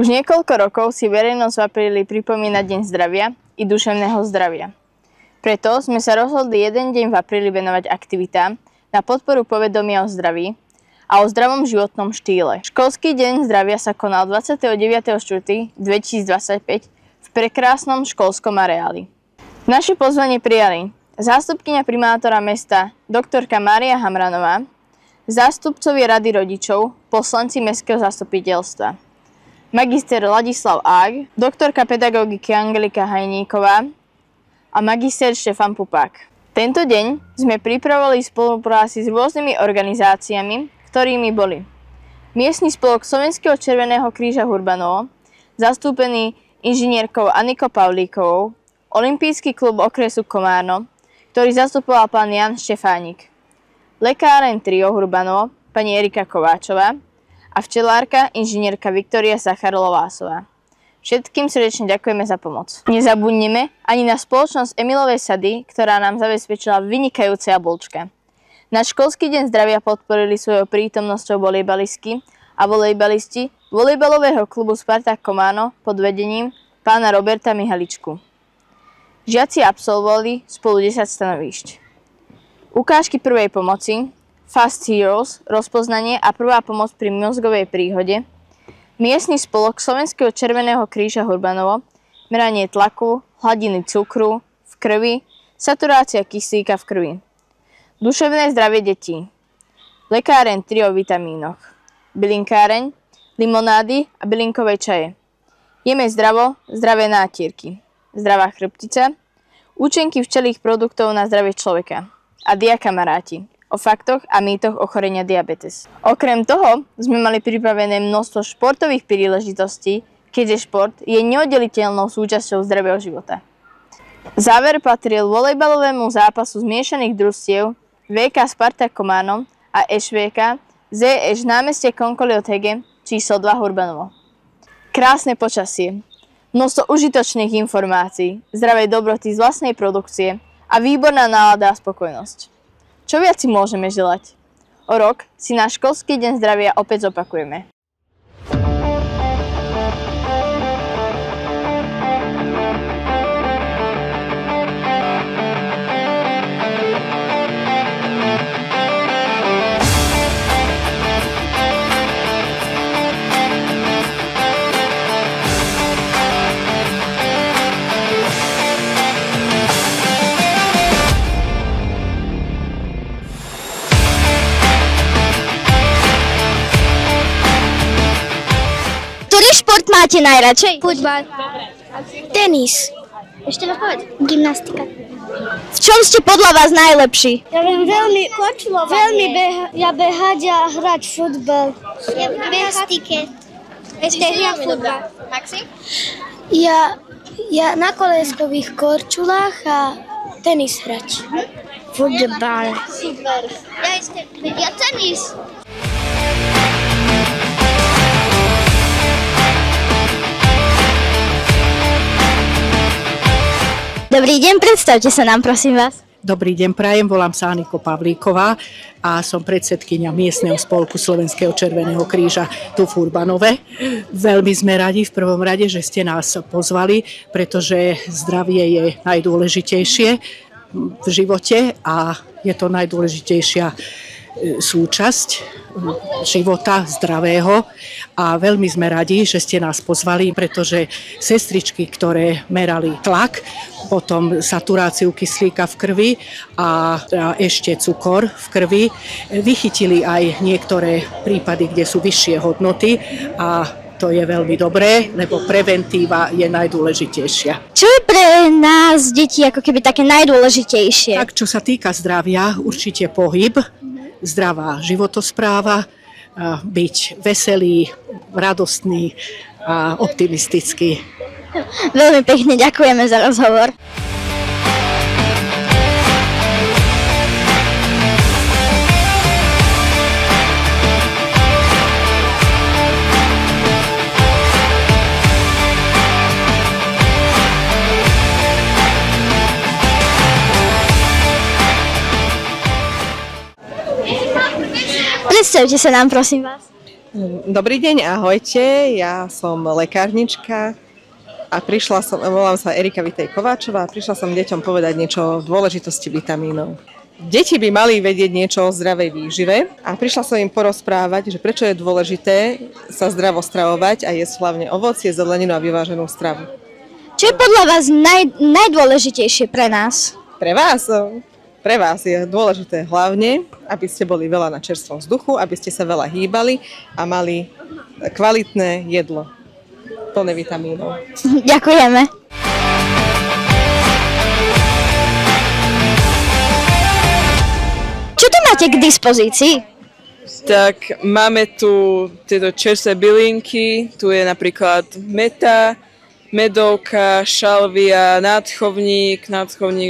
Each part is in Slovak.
Už niekoľko rokov si verejnosť v apríli pripomína Deň zdravia i duševného zdravia. Preto sme sa rozhodli jeden deň v apríli venovať aktivitám na podporu povedomia o zdraví a o zdravom životnom štýle. Školský deň zdravia sa konal 29.4.2025 v prekrásnom školskom areáli. Naše pozvanie prijali zástupkyňa primátora mesta doktorka Mária Hamranová, zástupcovia rady rodičov, poslanci mestského zastupiteľstva, magister Ladislav Ák, doktorka pedagogiky Angelika Hajníková a magister Štefan Pupák. Tento deň sme pripravovali v spolupráci s rôznymi organizáciami, ktorými boli Miestny spolok Slovenského Červeného kríža Hurbanovo, zastúpený inžinierkou Anikou Pavlíkovou, Olympijský klub okresu Komárno, ktorý zastupoval pán Jan Štefánik, lekáren Trio Hurbanovo, pani Erika Kováčová a včelárka inžinierka Viktória Zacharlovásová. Všetkým srdečne ďakujeme za pomoc. Nezabudneme ani na spoločnosť Emilovej sady, ktorá nám zabezpečila vynikajúce jablčka. Na školský deň zdravia podporili svojou prítomnosťou volejbalistky a volejbalisti volejbalového klubu Spartak Komárno pod vedením pána Roberta Mihaličku. Žiaci absolvovali spolu 10 stanovíšť. Ukážky prvej pomoci, Fast Heroes, rozpoznanie a prvá pomoc pri mozgovej príhode, Miestny spolok Slovenského Červeného kríža Hurbanovo, meranie tlaku, hladiny cukru v krvi, saturácia kyslíka v krvi, duševné zdravie detí, lekáren Trio o vitamínoch, bylinkáreň, limonády a bylinkové čaje, jeme zdravo, zdravé nátierky, zdravá chrbtica, účinky včelých produktov na zdravie človeka a diakamaráti o faktoch a mýtoch ochorenia diabetes. Okrem toho sme mali pripravené množstvo športových príležitostí, keďže šport je neoddeliteľnou súčasťou zdravého života. Záver patril volejbalovému zápasu zmiešaných družstiev VK Spartak Komárno a ŠVK ZŠ námestie Konkolio-Tege číslo 2 Hurbanovo. Krásne počasie, množstvo užitočných informácií, zdravej dobroty z vlastnej produkcie a výborná nálada a spokojnosť. Čo viac si môžeme želať? O rok si náš školský deň zdravia opäť zopakujeme. Ktorý šport máte najradšej? Futbal. Tenis. Ešte raz povedz. Gymnastika. V čom ste podľa vás najlepší? Ja viem ja behať a hrať futbal. Ja v gymnastike. Ešte hrať futbal. Maxi? Ja na koleskových korčulách a tenis hrať. Futbal. Super. Ja tenis. Dobrý deň, predstavte sa nám, prosím vás. Dobrý deň, prajem, volám sa Aniko Pavlíková a som predsedkyňa Miestneho spolku Slovenského Červeného kríža tu v Hurbanove. Veľmi sme radi v prvom rade, že ste nás pozvali, pretože zdravie je najdôležitejšie v živote a je to najdôležitejšia súčasť života zdravého a veľmi sme radi, že ste nás pozvali, pretože sestričky, ktoré merali tlak, potom saturáciu kyslíka v krvi a ešte cukor v krvi, vychytili aj niektoré prípady, kde sú vyššie hodnoty a to je veľmi dobré, lebo preventíva je najdôležitejšia. Čo je pre nás, deti, ako keby také najdôležitejšie? Tak, čo sa týka zdravia, určite pohyb, zdravá životospráva, byť veselý, radostný a optimistický. Veľmi pekne ďakujeme za rozhovor. Predstavte sa nám, prosím vás. Dobrý deň, ahojte, ja som lekárnička a volám sa Erika Vitej Kováčová a prišla som deťom povedať niečo o dôležitosti vitamínov. Deti by mali vedieť niečo o zdravej výžive a prišla som im porozprávať, že prečo je dôležité sa zdravo stravovať a jesť hlavne ovocie, zeleninu a vyváženú stravu. Čo je podľa vás najdôležitejšie pre nás? Pre vás? Pre vás je dôležité hlavne, aby ste boli veľa na čerstvom vzduchu, aby ste sa veľa hýbali a mali kvalitné jedlo, plné vitamínov. Ďakujeme. Čo tu máte k dispozícii? Tak máme tu tieto čerstvé bylinky, tu je napríklad meta, medovka, šalvia, nadchovník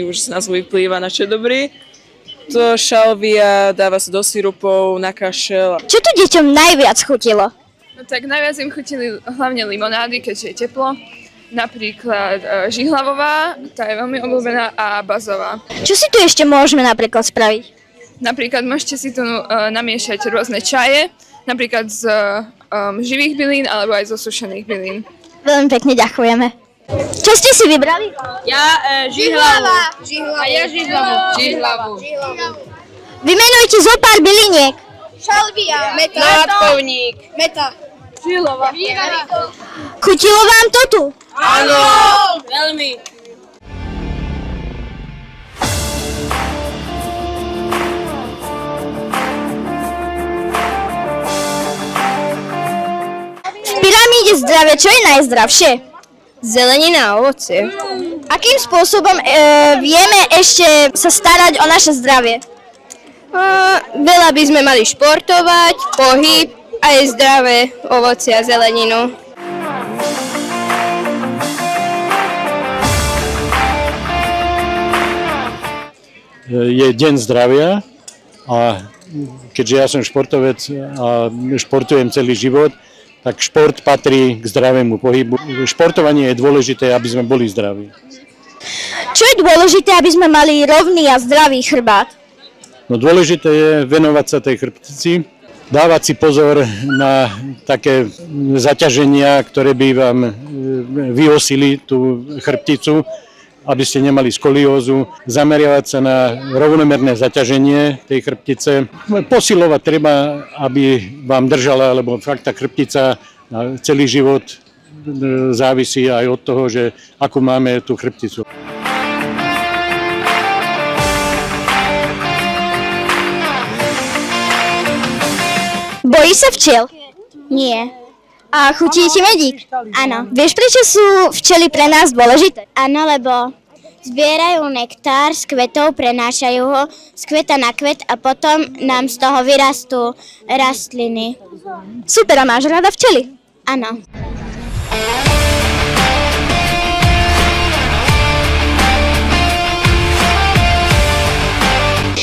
už z názvu vyplýva na čo je dobrý. To šalvia dáva sa do sirupov, na kašel. Čo tu deťom najviac chutilo? No tak najviac im chutili hlavne limonády, keďže je teplo. Napríklad žihlavová, tá je veľmi obľúbená, a bazová. Čo si tu ešte môžeme napríklad spraviť? Napríklad môžete si tu namiešať rôzne čaje, napríklad z živých bylín alebo aj zo sušených bylín. Veľmi pekne ďakujeme. Čo ste si vybrali? Ja žihlavu. A ja žihlavu. Vymenujte zo pár byliniek. Šalvia. Meta. Nadchovník. Meta. Žihlova. Chutilo vám to tu? Áno. Veľmi. V pyramíde zdravia čo je najzdravšie? Zelenina a ovocie. Akým spôsobom vieme ešte sa starať o naše zdravie? Veľa by sme mali športovať, pohyb a aj zdravé ovocie a zeleninu. Je deň zdravia a keďže ja som športovec a športujem celý život, tak šport patrí k zdravému pohybu. Športovanie je dôležité, aby sme boli zdraví. Čo je dôležité, aby sme mali rovný a zdravý chrbát? No dôležité je venovať sa tej chrbtici, dávať si pozor na také zaťaženia, ktoré by vám vyosili tú chrbticu, aby ste nemali skoliózu, zameriavať sa na rovnomerné zaťaženie tej chrbtice. Posilovať treba, aby vám držala, lebo fakt tá chrbtica na celý život závisí aj od toho, že akú máme tú chrbticu. Bojíš sa včiel? Nie. A chutí ti medík? Áno. Vieš, prečo sú včely pre nás dôležité? Áno, lebo zbierajú nektár z kvetov, prenášajú ho z kveta na kvet a potom nám z toho vyrastú rastliny. Super, a máš rada včely? Áno.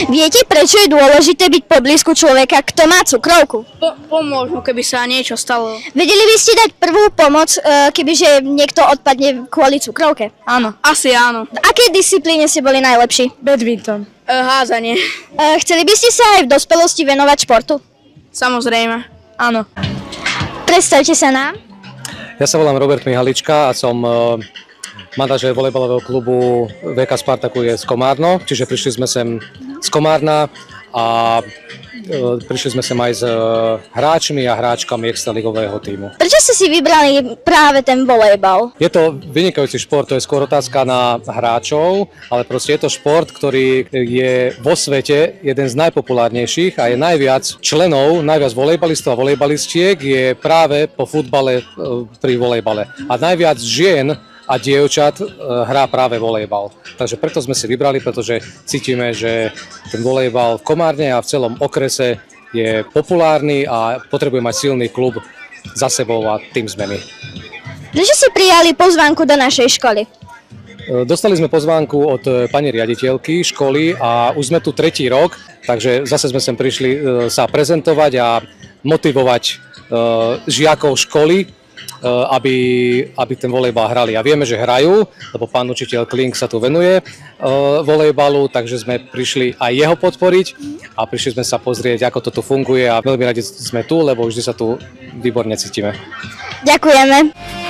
Viete, prečo je dôležité byť poblízku človeka, kto má cukrovku? Pomôžu, keby sa niečo stalo. Vedeli by ste dať prvú pomoc, kebyže niekto odpadne kvôli cukrovke? Áno, asi áno. V akej disciplíne ste boli najlepší? Badminton. Házanie. Chceli by ste sa aj v dospelosti venovať športu? Samozrejme, áno. Predstavte sa nám. Ja sa volám Robert Mihalička a som manažér volejbalového klubu VK Spartaku je z Komárno, čiže prišli sme sem z Komárna a prišli sme sem aj s hráčmi a hráčkami extraligového tímu. Prečo ste si vybrali práve ten volejbal? Je to vynikajúci šport, to je skôr otázka na hráčov, ale proste je to šport, ktorý je vo svete jeden z najpopulárnejších a je najviac členov, najviac volejbalistov a volejbalistiek je práve po futbale pri volejbale. A najviac žien a dievčat hrá práve volejbal. Takže preto sme si vybrali, pretože cítime, že ten volejbal v Komárne a v celom okrese je populárny a potrebuje mať silný klub za sebou a tým sme my. Prečo ste prijali pozvánku do našej školy? Dostali sme pozvánku od pani riaditeľky školy a už sme tu 3. rok, takže zase sme sem prišli sa prezentovať a motivovať žiakov školy aby ten volejbal hrali. A vieme, že hrajú, lebo pán učiteľ Klink sa tu venuje volejbalu, takže sme prišli aj jeho podporiť a prišli sme sa pozrieť, ako to tu funguje a veľmi radi sme tu, lebo vždy sa tu výborne cítime. Ďakujeme.